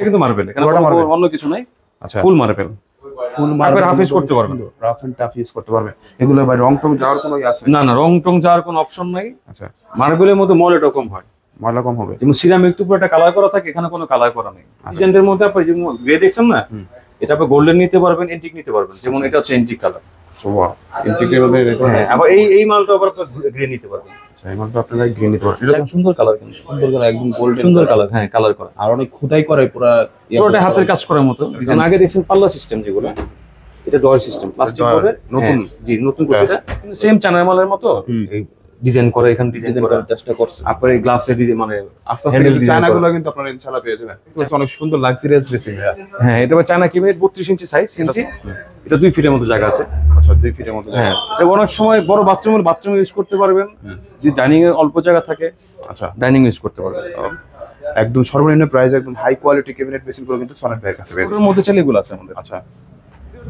কিন্তু মার্বেল, এখানে অন্য কিছু নাই। আচ্ছা, ফুল মার্বেল। ফুল মার্বেল হাফ ইউজ করতে পারবেন, রাফ এন্ড টাফ ইউজ করতে পারবে। এগুলো ভাই রং টং যাওয়ার কোনো আছে? না না, রং টং যাওয়ার কোনো অপশন নাই। আচ্ছা, মার্বেলের মধ্যে ময়লাটা কম হয়, ময়লা কম হবে। যেমন সিরামিক তো পুরোটা কালার করা থাকে, এখানে কোনো কালার করা নেই। ডিজাইনের মধ্যে আপনি যেমন গ্রে দেখছেন না, এটা আপনি গোল্ডেন নিতে পারবেন, এন্টিক নিতে পারবেন। যেমন এটা হচ্ছে এন্টিক কালার। ওয়াও, এন্টিকের মধ্যে হ্যাঁ, আবার এই মালটা আবার আপনি গ্রে নিতে পারবেন। আচ্ছা, এই মালটা আপনারা গ্রিন নিতে পারবেন। এটা সুন্দর কালার, কিন্তু সুন্দর করে একদম গোল্ডেন সুন্দর কালার। হ্যাঁ, কালার করা আর অনেক খোদাই করে পুরোটা হাতের কাজ করার মতো ডিজাইন। আগে দেখছেন পাল্লা সিস্টেম, যেগুলো এটা ডয়ার সিস্টেম, প্লাস্টিক করে নতুন। জি, নতুন করছে এটা, কিন্তু সেম চায়না মালের মতো ডিজাইন করে, এখানে ডিজাইন করার চেষ্টা করছে। আপনার এই গ্লাসের ডিজাইন, মানে আস্তে আস্তে চায়নাগুলো কিন্তু আপনারা ইনশাআল্লাহ পেয়ে যাবেন। অনেক সুন্দর লাক্সারিয়াস বেসিং। হ্যাঁ, এটা চায়না কিনে 32 ইঞ্চি সাইজ, ইঞ্চি এটা 2 ফিটের মতো জায়গা আছে। আচ্ছা, 2 ফিটের মতো। হ্যাঁ, এটা অনেক সময় বড় বাথরুম ইউজ করতে পারবেন, যদি ডাইনিং এর অল্প জায়গা থাকে। আচ্ছা, ডাইনিং ইউজ করতে পারবেন। একদম সর্বনিম্ন প্রাইস, একদম হাই কোয়ালিটি ক্যাবিনেট বেসিং গুলো কিন্তু সনেট ভাইয়ের কাছে পেয়ে যাবেন। ওর মধ্যে চাইলে এগুলো আছে আমাদের। আচ্ছা,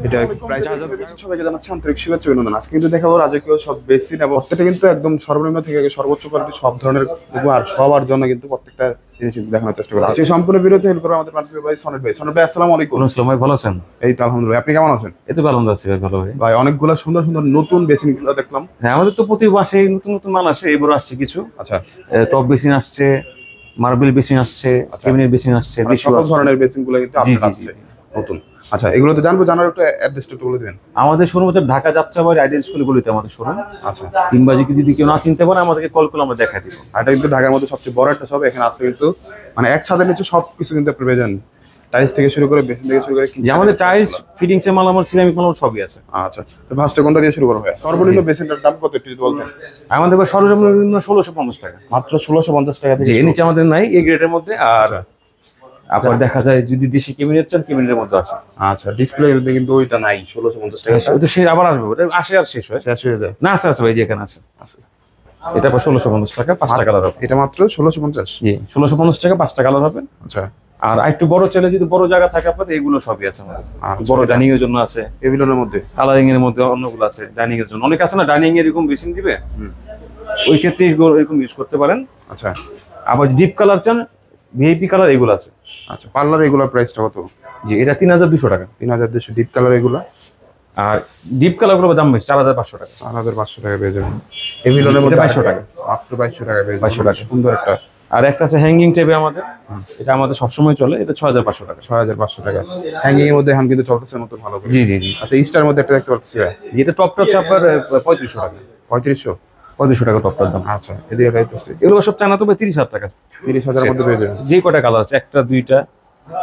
এটা প্রাইস সবাইকে জানাচ্ছি আন্তরিক শুভেচ্ছা অভিনন্দন। আজকে কিন্তু দেখাবো রাজকীয় সব বেসিন, এবং প্রত্যেকটা কিন্তু একদম সর্বনিম্ন থেকে সর্বোচ্চ কোয়ালিটি সব ধরনের দেখবো, আর সবার জন্য কিন্তু প্রত্যেকটা জিনিস দেখানোর চেষ্টা করবো। আজকে সম্পূর্ণ ভিডিওতে হেল্প করবো আমাদের প্রাণপ্রিয় ভাই সনেট ভাই। সনেট ভাই, আসসালামু আলাইকুম। আসসালাম ভাই, ভালো আছেন? এই তো আলহামদুলিল্লাহ, আপনি কেমন আছেন? এই তো ভালো আছি ভাই, ভালো ভাই। ভাই, অনেকগুলো সুন্দর সুন্দর নতুন বেসিন গুলো দেখলাম। হ্যাঁ, আমাদের তো প্রতি মাসে নতুন নতুন মাল আসে, এবারে আসছে কিছু। আচ্ছা, টপ বেসিন আসছে, মার্বেল বেসিন আসছে, ক্যাবিনেট বেসিন আসছে, সব ধরনের বেসিন গুলো কিন্তু আপনার আসছে নতুন। আচ্ছা, এগুলো তো জানবো, জানার একটু অ্যাড্রেসটা একটু বলে দিবেন। আমাদের শোরুম হচ্ছে ঢাকা যাত্রাবাড়ি আইডিয়াল স্কুলগুলিতে আমাদের শোরুম। আচ্ছা, কিংবা যদি কেউ না চিনতে পারে, আমাদেরকে কল করে আমরা দেখাই দিব। আর এটা কিন্তু ঢাকার মধ্যে সবচেয়ে বড় একটা শপ। এখানে আসলে কিন্তু মানে এক ছাদের নিচে সবকিছু কিন্তু আপনি পেয়ে যান, টাইলস থেকে শুরু করে বেসিন থেকে শুরু করে। যে আমাদের টাইলস, ফিটিংস এর মাল, আমার সিরামিক মাল সবই আছে। আচ্ছা, তো ফার্স্টে কোনটা দিয়ে শুরু করা হয়? সর্বনিম্ন বেসিনটার দাম কত একটু যদি বলতেন। আমাদের সর্বনিম্ন 1650 টাকা, মাত্র 1650 টাকা থেকে। যে নিচে আমাদের নাই এই গ্রেডের মধ্যে। আর আপনার দেখা যায় যদি দেশি ক্যাবিনেট চান, ক্যাবিনেটের মধ্যে আছে। আচ্ছা, ডিসপ্লে কিন্তু ওইটা নাই 1650 টাকা। ওটা সে আবার আসবে, ওটা আসে আর শেষ হয়, শেষ হয়ে যায়। না আছে ভাই, যে এখানে আছে। এটা 1650 টাকা, 5টা কালার হবে। এটা মাত্র 1650। জি, 1650 টাকা, 5টা কালার হবে। আচ্ছা, আর একটু বড় চাইলে, যদি বড় জায়গা থাকে আপনাদের, এগুলো সবই আছে আমাদের। বড় ডাইনিং এর জন্য আছে, এগুলোর মধ্যে কালারিং এর মধ্যে অন্যগুলো আছে। ডাইনিং এর জন্য অনেক আছে না, ডাইনিং এর এরকম বেসিন দিবে, ওই ক্ষেত্রে এরকম ইউজ করতে পারেন। আচ্ছা, আবার ডিপ কালার চান, ভিআইপি কালার, এগুলো আছে। আচ্ছা, পার্লার এগুলোর প্রাইসটা কত? জি, এটা 3200 টাকা। 3200 ডিপ কালার এগুলো। আর ডিপ কালার গুলো দাম বেশি, 4500 টাকা। 4500 টাকা পেয়ে যাবেন। এগুলোর মধ্যে 2200 টাকা, মাত্র 2200 টাকা পেয়ে যাবেন। 2200 টাকা। সুন্দর একটা। আর একটা আছে হ্যাঙ্গিং টেপে আমাদের, এটা আমাদের সবসময় চলে, এটা 6500 টাকা। 6500 টাকা হ্যাঙ্গিং এর মধ্যে এখন কিন্তু চলতেছে নতুন ভালো করে। জি জি জি। আচ্ছা, স্টার মধ্যে একটা দেখতে পাচ্ছি ভাই, এটা টপটা হচ্ছে আপনার 3500 টাকা। 3500 টাকা টপটার দাম। আচ্ছা, এদিকে রাইতেছি এগুলো সব চায়না, তবে 30,000 টাকা। 30,000 এর মধ্যে পেয়ে যাবেন। যে কটা কালার আছে, একটা দুইটা,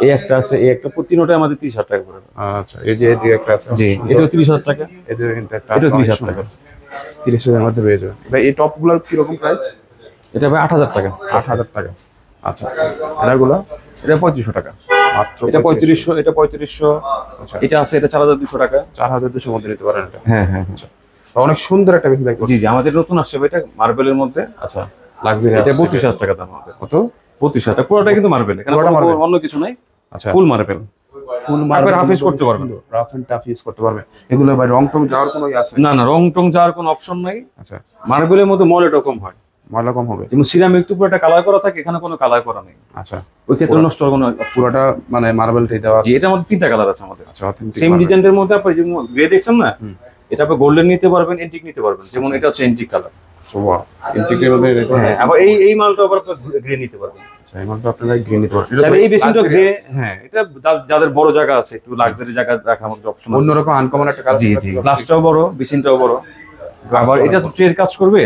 এই একটা আছে, এই একটা, তিনটাই আমাদের 30,000 টাকা করে। আচ্ছা, এই যে এদিকে একটা আছে। জি, এটাও 30,000 টাকা। এদিকে কিন্তু একটা এটা আছে 30,000 টাকা। 30,000 এর মধ্যে পেয়ে যাবেন ভাই। এই টপ গুলোর কি রকম প্রাইস? এটা ভাই 8,000 টাকা। 8,000 টাকা। আচ্ছা, এটাগুলো? এটা 3500 টাকা মাত্র। এটা 3500, এটা 3500। আচ্ছা, এটা আছে, এটা 4200 টাকা। 4200 মধ্যে নিতে পারেন এটা। হ্যাঁ হ্যাঁ। আচ্ছা, অনেক সুন্দর একটা বেসিন দেখতে। জি জি, আমাদের নতুন আসছে এটা মার্বেলের মধ্যে। আচ্ছা, লাক্সারি। এটা 32,000 টাকা দাম হবে। কত? 32,000 টাকা, পুরোটা কিন্তু মার্বেল, এখানে অন্য কিছু নাই। আচ্ছা, ফুল মার্বেল। ফুল মার্বেল হাফ ইউজ করতে পারবেন, রাফ এন্ড টাফ ইউজ করতে পারবে। এগুলো ভাই রং টং যাওয়ার কোনো আছে? না না, রং টং যাওয়ার কোনো অপশন নাই। আচ্ছা, মার্বেলের মধ্যে ময়লাটা কম হয়, ময়লা কম হবে। যেমন সিরামিক তো পুরোটা কালার করা থাকে, এখানে কোনো কালার করা নেই। আচ্ছা, ওই ক্ষেত্রে নষ্ট হওয়ার কোনো। পুরোটা মানে মার্বেলটাই দেওয়া আছে। এটার মধ্যে 3টা কালার আছে আমাদের। আচ্ছা, সেম ডিজাইনের মধ্যে আপনি যেমন গ্রে দেখছেন না, এটা আপনি গোল্ডেন নিতে পারবেন, এন্টিক নিতে পারবেন। যেমন এটা হচ্ছে এন্টিক কালার। ওয়াও, এন্টিকের মধ্যে। হ্যাঁ, আবার এই মালটা আবার আপনি গ্রে নিতে পারবেন। আচ্ছা, এই মালটা আপনারা গ্রিন নিতে পারবেন। তাহলে এই বেসিনটা গ্রে। হ্যাঁ, এটা যাদের বড় জায়গা আছে, একটু লাক্সারি জায়গা রাখার মতো অপশন আছে। অন্যরকম আনকমন একটা কালার। জি জি, গ্লাসটাও বড়, বেসিনটাও বড়। আবার এটা তো ট্রের কাজ করবে,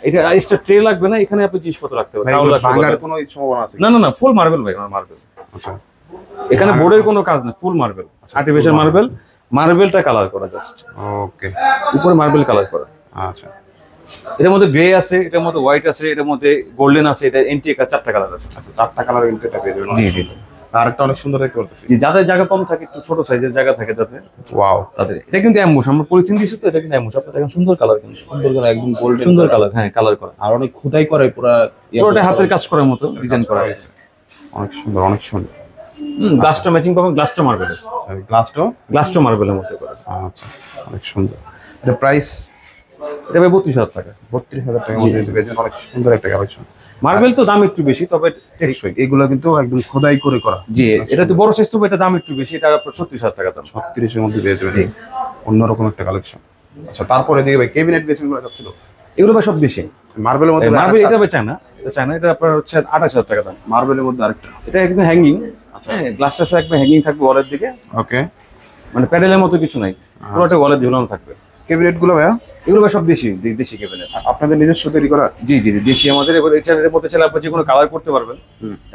এটা এক্সট্রা ট্রে লাগবে না, এখানে আপনি জিনিসপত্র রাখতে পারবেন। ভাঙার কোনো সম্ভাবনা আছে? না না না, ফুল মার্বেল ভাই, মার্বেল। আচ্ছা, এখানে বোর্ডের কোনো কাজ না, ফুল মার্বেল, আর্টিফিশিয়াল মার্বেল। মার্বেলটা কালার করা জাস্ট, ওকে, উপরে মার্বেল কালার করা। আচ্ছা, এটার মধ্যে গ্রে আছে, এটার মধ্যে হোয়াইট আছে, এটার মধ্যে গোল্ডেন আছে, এটা এন্টিক, 4টা কালার আছে। আচ্ছা, 4টা কালার কিন্তু এটা পেয়ে যাবেন। জি জি। আর একটা অনেক সুন্দর দেখতে পাচ্ছি। জি, যাদের জায়গা কম থাকে, একটু ছোট সাইজের জায়গা থাকে যাতে, ওয়াও, তাদের এটা কিন্তু অ্যাম্বুশ, আমরা পলিথিন দিছি তো, এটা কিন্তু অ্যাম্বুশ। আপনি দেখেন সুন্দর কালার, কিন্তু সুন্দর করে একদম গোল্ডেন সুন্দর কালার। হ্যাঁ, কালার করা। আর অনেক খোদাই করে পুরোটা হাতের কাজ করার মতো ডিজাইন করা হয়েছে। অনেক সুন্দর, অনেক সুন্দর। গ্লাসটা ম্যাচিং পাবেন, গ্লাসটা মার্বেলের। গ্লাসটা মার্বেলের মধ্যে করা। আচ্ছা, অনেক সুন্দর। এটা প্রাইস? এটা ভাই 32,000 টাকা। 32,000 টাকার মধ্যে পেয়ে যাবেন। অনেক সুন্দর একটা কালেকশন। মার্বেল তো দাম একটু বেশি, তবে টেকসই। এগুলো কিন্তু একদম খোদাই করে করা। জি, এটা তো বড় সাইজ, তবে এটা দাম একটু বেশি, এটা আপনার 36,000 টাকা দাম। 36 এর মধ্যে পেয়ে যাবেন জি। অন্যরকম একটা কালেকশন। আচ্ছা, তারপরে দিকে ভাই ক্যাবিনেট বেসিন গুলো যাচ্ছিল এগুলো ভাই সব দেশি। মার্বেলের মধ্যে মার্বেল এটা ভাই চায়না, এটা চায়না, এটা আপনার হচ্ছে 28,000 টাকা দাম। মার্বেলের মধ্যে আরেকটা। এটা একদম হ্যাঙ্গিং, হ্যাঁ, গ্লাসটা সহ একদম হ্যাঙ্গিং থাকবে ওয়ালের দিকে, ওকে, মানে প্যাডেলের মতো কিছু নাই, পুরোটা ওয়ালে ঝুলানো থাকবে। ক্যাবিনেট গুলো ভাইয়া এগুলো ভাই সব দেশি, দেশি ক্যাবিনেট। আপনাদের নিজস্ব তৈরি করা? জি জি, দেশি আমাদের। এবার এর মধ্যে চাইলে আপনি যে কোনো কালার করতে পারবেন।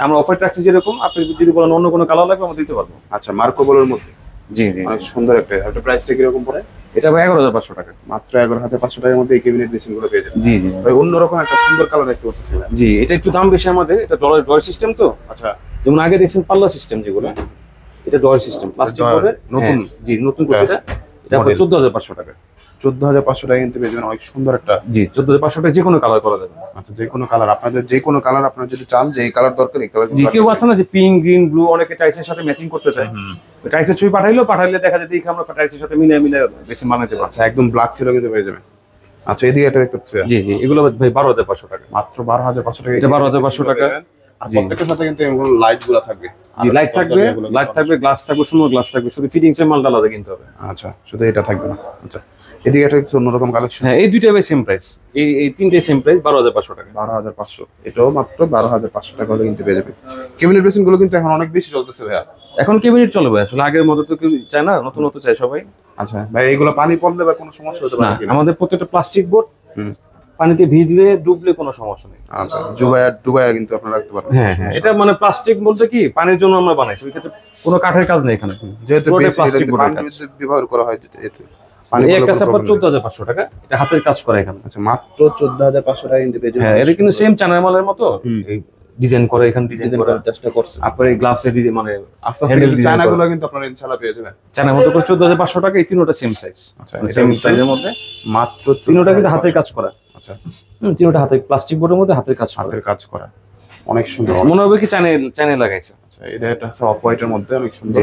আমরা অফার রাখছি যেরকম, আপনি যদি বলেন অন্য কোনো কালার লাগবে আমরা দিতে পারবো। আচ্ছা, মার্কো বলের মধ্যে। জি জি, অনেক সুন্দর একটা। একটা প্রাইসটা কিরকম পড়ে? এটা ভাই 11,500 টাকা। মাত্র 11,500 টাকার মধ্যে এই ক্যাবিনেট বেসিন গুলো পেয়ে যাবেন। জি জি ভাই অন্যরকম একটা সুন্দর কালার দেখতে পাচ্ছি। জি, এটা একটু দাম বেশি আমাদের, এটা ড্রয়ার সিস্টেম তো। আচ্ছা, যেমন আগে দেখছেন পাল্লা সিস্টেম যেগুলো, এটা ড্রয়ার সিস্টেম প্লাস্টিক বোর্ডের নতুন। জি, নতুন করছে এটা। এটা আপনার 14,500 টাকা। 14,500 টাকা কিন্তু পেয়ে যাবেন অনেক সুন্দর একটা। জি, 14,500 টাকা যে কোনো কালার করা যাবে। আচ্ছা, যে কোনো কালার, আপনাদের যে কোনো কালার আপনারা যদি চান যে এই কালার দরকার, এই কালার। জি, কেউ আছে না যে পিঙ্ক, গ্রিন, ব্লু, অনেকে টাইসের সাথে ম্যাচিং করতে চায়, টাইসের ছবি পাঠাইলে দেখা যায় দেখে আমরা টাইসের সাথে মিলে বেশি বানাতে পারছি। আচ্ছা, একদম ব্ল্যাক ছিল কিন্তু পেয়ে যাবেন। আচ্ছা, এদিকে এটা দেখতে পাচ্ছি। জি জি, এগুলো ভাই 12,500 টাকা। মাত্র 12,500 টাকা। এটা 12,500 টাকা। আর প্রত্যেকটার সাথে কিন্তু এরকম লাইট গুলো থাকবে। জি, লাইট থাকবে, গ্লাস থাকবে, সুন্দর গ্লাস থাকবে, শুধু ফিটিংস এর মালটা আলাদা কিনতে হবে। আচ্ছা, শুধু এটা থাকবে না। আচ্ছা, এদিকে এটা হচ্ছে অন্যরকম কালেকশন। হ্যাঁ, এই দুইটা ভাই সেম প্রাইস, এই তিনটে সেম প্রাইস 12,500 টাকা। 12,500, এটাও মাত্র 12,500 টাকা হলে কিন্তু পেয়ে যাবে। ক্যাবিনেট বেসিন গুলো কিন্তু এখন অনেক বেশি চলতেছে ভাইয়া। এখন ক্যাবিনেট চলে ভাই, আসলে আগের মতো তো কেউ চায় না, নতুন নতুন চায় সবাই। আচ্ছা ভাই, এগুলো পানি পড়লে বা কোনো সমস্যা হতে না, পারে কিনা? আমাদের প্রত্যেকটা প্লাস্টিক বোর্ড পানিতে ভিজলে ডুবলে কোনো সমস্যা নেই। আচ্ছা, ডুবায়া কিন্তু আপনারা রাখতে পারবেন। হ্যাঁ হ্যাঁ, এটা মানে প্লাস্টিক বলতে কি পানির জন্য আমরা বানাইছি, ওই ক্ষেত্রে কোনো কাঠের কাজ নেই এখানে, যেহেতু প্লাস্টিক বোর্ডের কাজ। ব্যবহার করা হয় এতে এই একটা সাপোর্ট 14,500 টাকা, এটা হাতের কাজ করা এখানে। আচ্ছা, মাত্র 14,500 টাকা কিন্তু পেয়ে যাবেন। হ্যাঁ, এটা কিন্তু সেম চায়না মালের মতো এই ডিজাইন করে, এখানে ডিজাইন করার চেষ্টা করছে। আপনার এই গ্লাসের ডিজাইন মানে আস্তে আস্তে চায়নাগুলো কিন্তু আপনারা ইনশাআল্লাহ পেয়ে যাবেন। চায়নার মতো করে 14,500 টাকা, এই তিনটা সেম সাইজ। আচ্ছা, সেম সাইজের মধ্যে মাত্র তিনটা কিন্তু হাতের কাজ করা। আচ্ছা, তিনটা হাতে প্লাস্টিক বোর্ডের মধ্যে হাতের কাজ করা, হাতের কাজ করা, অনেক সুন্দর। মনে হবে কি চায়না লাগাইছে। আচ্ছা, এটা একটা অফ হোয়াইটের মধ্যে অনেক সুন্দর।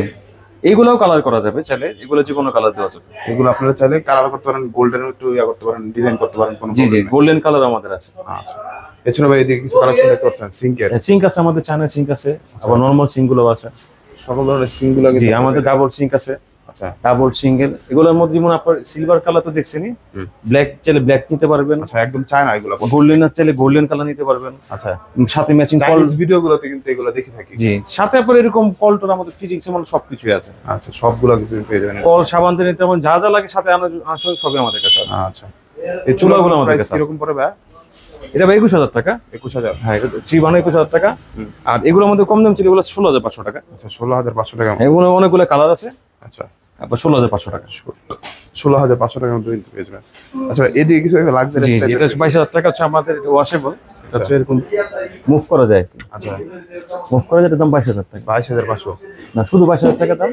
এইগুলোও কালার করা যাবে চাইলে, এগুলো যে কোনো কালার দেওয়া যাবে। এগুলো আপনারা চাইলে কালার করতে পারেন, গোল্ডেন একটু করতে পারেন, ডিজাইন করতে পারেন, কোনো জি জি, গোল্ডেন কালার আমাদের আছে। আচ্ছা, এছাড়া ভাই এদিকে কিছু কালেকশন দেখতে পাচ্ছেন সিঙ্কের। সিঙ্ক আছে আমাদের, চায়না সিঙ্ক আছে, আবার নরমাল সিঙ্ক গুলো আছে, সকল ধরনের সিঙ্ক গুলো। জি, আমাদের ডাবল সিঙ্ক আছে। আচ্ছা, ডাবল সিঙ্গেল, এগুলোর মধ্যে যেমন আপনার সিলভার কালার তো দেখছেনই, ব্ল্যাক চাইলে ব্ল্যাক নিতে পারবেন। আচ্ছা, একদম চায়না এগুলো। গোল্ডেন চাইলে গোল্ডেন কালার নিতে পারবেন। আচ্ছা, সাথে ম্যাচিং কল। চাইনিজ ভিডিওগুলোতে কিন্তু এগুলো দেখে থাকি। জি, সাথে আপনার এরকম কলটন আমাদের ফিটিংস এমন সবকিছুই আছে। আচ্ছা, সবগুলো কিছু পেয়ে যাবেন। কল, সাবান দিয়ে তেমন যা যা লাগে সাথে আসলে সবই আমাদের কাছে আছে। আচ্ছা, এই চুলাগুলো আমাদের কাছে আছে। কিরকম পড়ে ভাই? এটা ভাই 21,000 টাকা। 21,000? হ্যাঁ, এটা 21,000 টাকা। আর এগুলোর মধ্যে কম দাম ছিল, এগুলো 16,500 টাকা। আচ্ছা, 16,500 টাকা। এগুলো অনেকগুলো কালার আছে। আচ্ছা, আবার 16,500 টাকা। 16,500 টাকার মধ্যে কিন্তু পেয়ে যাবেন। আচ্ছা, এদিকে কিছু লাক্সারি জি জি, এটা 22,000 টাকা হচ্ছে আমাদের, এটা ওয়াশেবল, এটা হচ্ছে এরকম মুভ করা যায়। আচ্ছা, মুভ করা যায়, এটার দাম 22,000 টাকা। 22,500? না, শুধু 22,000 টাকা দাম,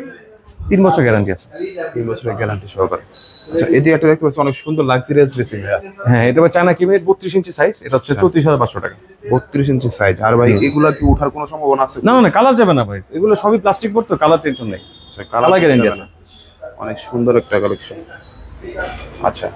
3 বছর গ্যারান্টি আছে। 3 বছরের গ্যারান্টি সহকারে। আচ্ছা, এদিকে একটা দেখতে পাচ্ছি অনেক সুন্দর লাক্সারিয়াস বেসিন ভাইয়া। হ্যাঁ, এটা চায়না কিমের 32 ইঞ্চি সাইজ, এটা হচ্ছে 34,500 টাকা। 32 ইঞ্চি সাইজ। আর ভাই এগুলা কি ওঠার কোনো সম্ভাবনা আছে? না না, কালার যাবে না ভাই, এগুলো সবই প্লাস্টিক বোর্ড তো, কালার টেনশন নেই। আচ্ছা, কালার গ্যারান্টি আছে। অনেক সুন্দর একটা কালেকশন। আচ্ছা,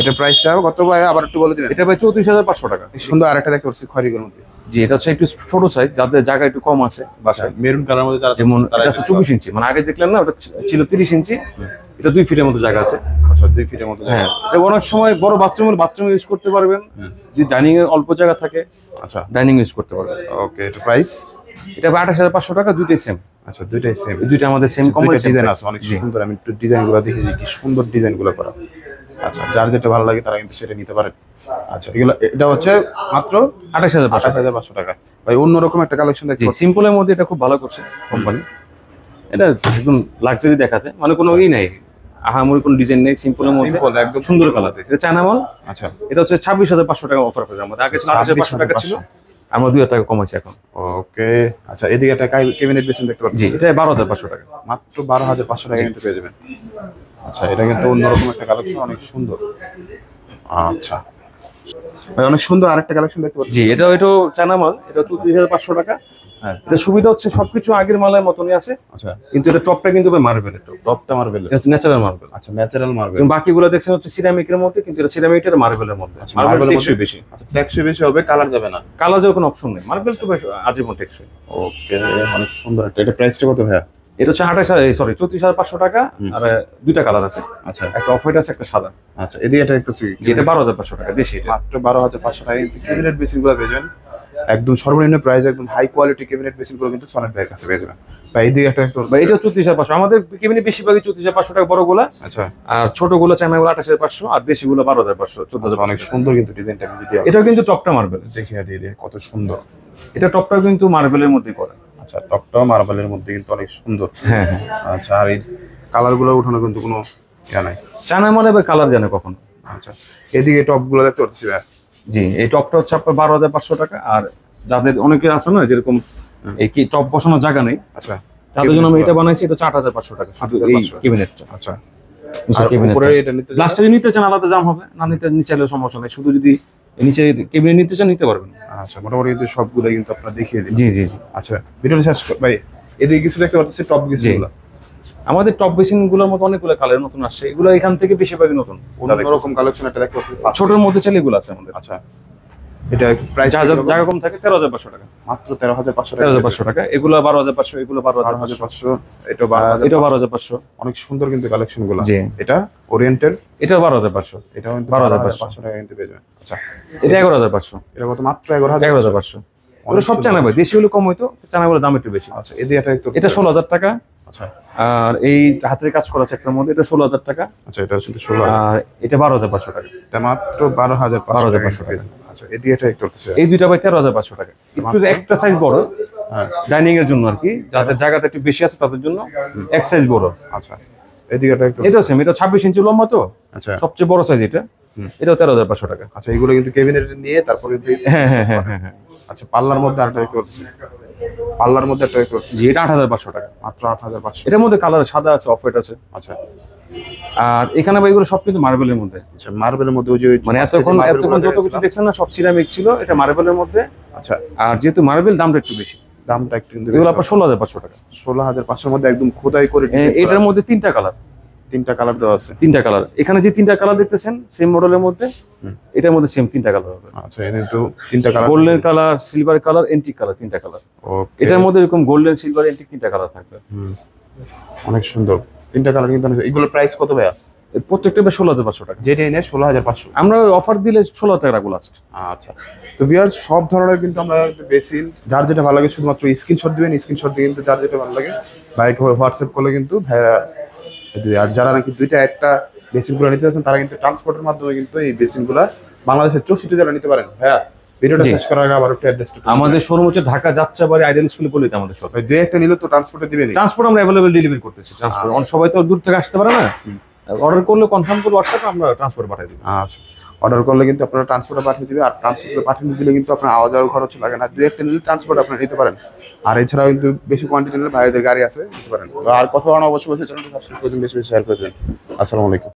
এটা প্রাইসটা কত ভাই আবার একটু বলে দিবেন? এটা ভাই 34,500 টাকা। সুন্দর আরেকটা দেখতে পাচ্ছি খয়রির মধ্যে। জি, এটা হচ্ছে একটু ছোট সাইজ, যাদের জায়গা একটু কম আছে বাসায়। মেরুন কালার মধ্যে যারা যেমন এটা আছে 24 ইঞ্চি, মানে আগে দেখলেন না ওটা ছিল 30 ইঞ্চি, এটা 2 ফিটের মতো জায়গা আছে। আচ্ছা, 2 ফিটের মধ্যে। হ্যাঁ, এটা অনেক সময় বড় বাথরুম ইউজ করতে পারবেন, যদি ডাইনিং এর অল্প জায়গা থাকে। আচ্ছা, ডাইনিং ইউজ করতে পারবেন। ওকে, এটা প্রাইস? এটা 28,500 টাকা, দুইটাই সেম। আচ্ছা, দুইটাই সেম। দুইটা আমাদের সেম কমার্স ডিজাইন আছে, অনেক সুন্দর। আমি একটু ডিজাইনগুলো দেখেছি, কি সুন্দর ডিজাইনগুলো করা। আচ্ছা, যার যেটা ভালো লাগে তারা কিন্তু সেটা নিতে পারেন। আচ্ছা, এগুলো এটা হচ্ছে মাত্র 28,500 টাকা। ভাই অন্যরকম একটা কালেকশন দেখছি, সিম্পলের মধ্যে এটা খুব ভালো করছে কোম্পানি। এটা একদম লাক্সারি দেখাচ্ছে, মানে কোনো ই নাই, আহামরি কোনো ডিজাইন নেই, সিম্পলের মধ্যে একদম সুন্দর কালার। এটা চায়না মাল। আচ্ছা, এটা হচ্ছে 26,500 টাকা অফার করে আমাদের, আগে ছিল 28,500 টাকা ছিল, আমরা 2,000 টাকা কমাইছি এখন। ওকে। আচ্ছা, এদিকে একটা ক্যাবিনেট বেসিন দেখতে পাচ্ছি। জি, এটা 12,500 টাকা। মাত্র 12,500 টাকা কিন্তু পেয়ে যাবেন। আচ্ছা, এটা কিন্তু অন্যরকম একটা কালেকশন, অনেক সুন্দর। আচ্ছা, ভাই অনেক সুন্দর আরেকটা কালেকশন দেখতে পাচ্ছি। জি, এটা চায়না মাল, এটা 34,500 টাকা। হ্যাঁ, এটা সুবিধা হচ্ছে সবকিছু আগের মালের মতনই আছে, আচ্ছা, কিন্তু এটা টপটা কিন্তু মার্বেলের টপ, টপটা মার্বেলের। এটা হচ্ছে ন্যাচারাল মার্বেল। আচ্ছা, ন্যাচারাল মার্বেল। এবং বাকিগুলো দেখছেন হচ্ছে সিরামিকের মধ্যে, কিন্তু এটা সিরামিকের মার্বেলের মধ্যে। মার্বেল টেকসই বেশি। আচ্ছা, টেকসই বেশি হবে, কালার যাবে না। কালার যাওয়ার কোনো অপশন নেই, মার্বেল তো বেশ আজীবন টেকসই। ওকে, অনেক সুন্দর একটা। এটা প্রাইসটা কত ভাইয়া? এটা হচ্ছে 34,500 টাকা। আর দুইটা কালার আছে, আচ্ছা, একটা অফ হোয়াইট আছে, একটা সাদা। আচ্ছা, এদিকে এটা দেখতেছি যেটা 12,500 টাকা দেশি, এটা মাত্র 12,500 টাকা কিন্তু ক্যাবিনেট বেসিনগুলো পেয়ে যাবেন একদম সর্বনিম্ন প্রাইস, একদম হাই কোয়ালিটি ক্যাবিনেট বেসিনগুলো কিন্তু সনেট ভাইয়ের কাছে পেয়ে যাবেন। ভাই এদিকে একটা বা এটা 34,500। আমাদের কেবিনে বেশিরভাগই 34,500 টাকা বড়গুলা, আচ্ছা, আর ছোটগুলো চায়নাগুলো 28,500, আর দেশিগুলো 12,500, 14,500। অনেক সুন্দর কিন্তু ডিজাইনটা, আমি যদি এটাও কিন্তু টপটা মার্বেল। দেখে দিয়ে দিয়ে কত সুন্দর। এটা টপটাও কিন্তু মার্বেলের মধ্যে করা। আচ্ছা, টপটাও মার্বেলের মধ্যে কিন্তু অনেক সুন্দর। হ্যাঁ হ্যাঁ। আচ্ছা, আর এই কালারগুলো উঠানো কিন্তু কোনো ইয়া নাই। চায়না মালে কালার জানে কখনো। আচ্ছা, এদিকে টপগুলো দেখতে পাচ্ছি ভাই। জি, এই টপটা হচ্ছে আপনার 12,500 টাকা। আর যাদের অনেকে আছে না যেরকম এই কি টপ বসানোর জায়গা নেই, আচ্ছা, তাদের জন্য আমি এটা বানাইছি। এটা 8,500 টাকা শুধু এই 8,500 ক্যাবিনেটটা। আচ্ছা, নিচের আর ক্যাবিনেটটা। উপরে এটা নিতে লাস্টে যদি নিতে চান আলাদা দাম হবে, না নিতে চাইলেও সমস্যা নেই, শুধু যদি নিচে ক্যাবিনেট নিতে চান নিতে পারবেন। আচ্ছা, মোটামুটি কিন্তু সবগুলো কিন্তু আপনারা দেখিয়ে দিন। জি জি জি। আচ্ছা, ভিডিওটা শেষ ভাই, এদিকে কিছু দেখতে পাচ্ছি টপ কিছুগুলো। আমাদের টপ বেসিন গুলোর মতো অনেকগুলো কালার নতুন আসছে, এগুলো এখান থেকে বেশিরভাগই নতুন। অন্যরকম কালেকশন একটা দেখতে পাচ্ছি। ছোটের মধ্যে চাইলে এগুলো আছে আমাদের। আচ্ছা, এটা প্রাইস জায়গা কম থাকে 13,500 টাকা। মাত্র 13,500 টাকা। 13,500 টাকা। এগুলো 12,500, এগুলো 12,500, 12,500, এটা 12,500। এটা 12,500। অনেক সুন্দর কিন্তু কালেকশন গুলো। জি। এটা ওরিয়েন্টের, এটা 12,500। এটাও কিন্তু 12,500 টাকা কিন্তু পেয়ে যাবেন। আচ্ছা, এটা 11,500। এটা কত? মাত্র 11,500। 11,500। ওটা সব চায়না ভাই, দেশি হলে কম হইতো, চায়নাগুলোর দাম একটু বেশি। আচ্ছা, এদিকে এটা 16,000 টাকা। আচ্ছা, আর এই হাতের কাজ করা আছে একটার মধ্যে, এটা 16,000 টাকা। আচ্ছা, এটা হচ্ছে 16,000। আর এটা 12,500 টাকা। এটা মাত্র 12,500 টাকা। আচ্ছা, এদিকে এটা করতেছে। এই দুইটা ভাই 13,500 টাকা। একটু একটা সাইজ বড়, হ্যাঁ, ডাইনিং এর জন্য আর কি, যাদের জায়গাটা একটু বেশি আছে তাদের জন্য এক সাইজ বড়। আচ্ছা, এদিকে এটা সেম, এটা 26 ইঞ্চি লম্বা তো, আচ্ছা, সবচেয়ে বড় সাইজ এটা। এটাও 13,500 টাকা। আচ্ছা, এগুলো কিন্তু ক্যাবিনেট নিয়ে তারপরে হ্যাঁ হ্যাঁ হ্যাঁ হ্যাঁ হ্যাঁ। আচ্ছা, পাল্লার মধ্যে আরেকটা দেখতে পাচ্ছি। পাল্লার মধ্যে একটা দেখতে পাচ্ছি। জি, এটা 8,500 টাকা। মাত্র 8,500। এটার মধ্যে কালার সাদা আছে, অফ হোয়াইট আছে। আচ্ছা, আর এখানে ভাই এগুলো সব কিন্তু মার্বেলের মধ্যে। আচ্ছা, মার্বেলের মধ্যে ওই যে মানে এতক্ষণ যত কিছু দেখছেন না, সব সিরামিক ছিল, এটা মার্বেলের মধ্যে। আচ্ছা, আর যেহেতু মার্বেল দামটা একটু বেশি, দামটা একটু কিন্তু এগুলো আপনার 16,500 টাকা। 16,500 মধ্যে একদম খোদাই করে এটার মধ্যে তিনটা কালার, তিনটা কালার দেওয়া আছে। তিনটা কালার। এখানে যে তিনটা কালার দেখতেছেন সেম মডেলের মধ্যে, এটার মধ্যে সেম তিনটা কালার হবে। আচ্ছা, এখানে তো তিনটা colour, golden colour, silver colour, antique colour, তিনটা কালার। ওকে, এটার মধ্যে এরকম গোল্ডেন, সিলভার, এন্টিক তিনটা কালার থাকবে। অনেক সুন্দর তিনটা কালার কিন্তু। এগুলোর প্রাইস কত ভাইয়া? প্রত্যেকটা 16,500 টাকা। যেটা এনে 16,500। আমরা অফার দিলে 16 টাকা রাখবো লাস্ট। আচ্ছা, তো ভিউয়ার্স সব ধরনের কিন্তু আমরা বেসিন, যার যেটা ভালো লাগে শুধুমাত্র স্ক্রিনশট দিবেন। স্ক্রিনশট দিয়ে কিন্তু যার যেটা ভালো লাগে ভাইকে হোয়াটসঅ্যাপ করলে কিন্তু ভাইরা দিবে। আর যারা নাকি দুইটা একটা বেসিনগুলো নিতে চাচ্ছেন তারা কিন্তু ট্রান্সপোর্টের মাধ্যমে কিন্তু এই বেসিনগুলো বাংলাদেশের 64 জেলা নিতে পারেন। ভাইয়া ভিডিওটা শেষ করার আগে আবার একটু অ্যাড্রেসটা আমাদের শোরুম হচ্ছে ঢাকা যাত্রাবাড়ি আইডিয়াল স্কুলে বলেই আমাদের শোরুম। ভাই দুই একটা নিলে তো ট্রান্সপোর্টে দিবেন? ট্রান্সপোর্ট আমরা অ্যাভেলেবল ডেলিভারি করতেছি। ট্রান্সপোর্ট অনেক সবাই তো দূর থেকে আসতে পারে না, অর্ডার করলে কনফার্ম করে হোয়াটসঅ্যাপে আমরা ট্রান্সপোর্ট পাঠিয়ে দিই। আচ্ছা, অর্ডার করলে কিন্তু আপনারা ট্রান্সপোর্টে পাঠিয়ে দিবে। আর ট্রান্সপোর্টে পাঠিয়ে দিলে কিন্তু আপনার আওয়া যাওয়ার খরচ লাগে না। দুই একটা নিলে ট্রান্সপোর্ট আপনারা নিতে পারেন। আর এছাড়াও কিন্তু বেশি কোয়ান্টিটি নিলে ভাইদের গাড়ি আছে, নিতে পারেন। আর কথা বলানো অবশ্যই চ্যানেলটা সাবস্ক্রাইব করে দিন, বেশি বেশি শেয়ার করে দিন। আসসালামু আলাইকুম।